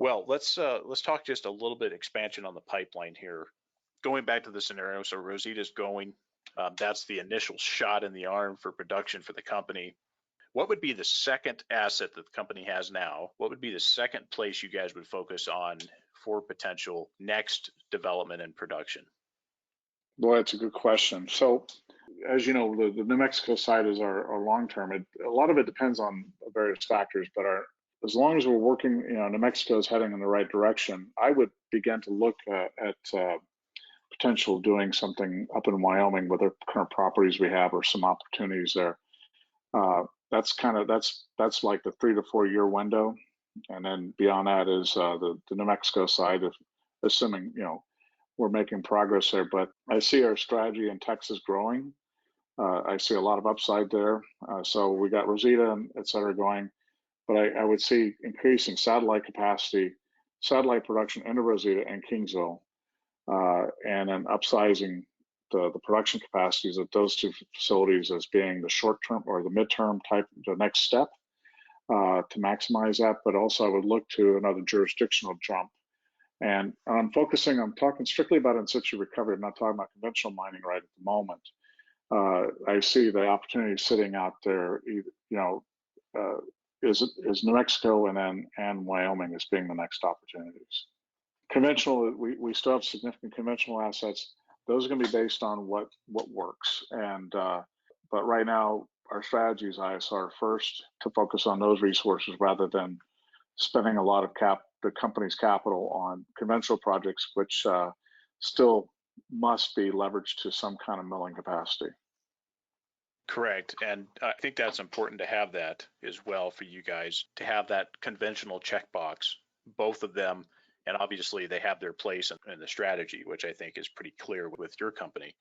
Well, let's talk just a little bit expansion on the pipeline here. Going back to the scenario, so Rosita's going. That's the initial shot in the arm for production for the company. What would be the second asset that the company has now? What would be the second place you guys would focus on for potential next development and production? Boy, that's a good question. So, as you know, the New Mexico side is our long term. A lot of it depends on various factors, but as long as we're working, New Mexico is heading in the right direction. I would begin to look at potential doing something up in Wyoming with the current properties we have, or some opportunities there. That's like the 3 to 4 year window, and then beyond that is the New Mexico side, assuming we're making progress there. But I see our strategy in Texas growing. I see a lot of upside there. So we got Rosita and et cetera going, but I would see increasing satellite capacity, satellite production into Rosita and Kingsville, and then upsizing the production capacities of those two facilities as being the short term or the midterm type, the next step to maximize that. But also I would look to another jurisdictional jump. And I'm talking strictly about in situ recovery. I'm not talking about conventional mining right at the moment. I see the opportunity sitting out there, is New Mexico and Wyoming as being the next opportunities. Conventional, we still have significant conventional assets. Those are going to be based on what works. And but right now, our strategy is ISR first, to focus on those resources rather than spending a lot of the company's capital on conventional projects, which still must be leveraged to some kind of milling capacity. Correct. And I think that's important to have that as well for you guys, to have that conventional checkbox, both of them. And obviously they have their place in the strategy, which I think is pretty clear with your company.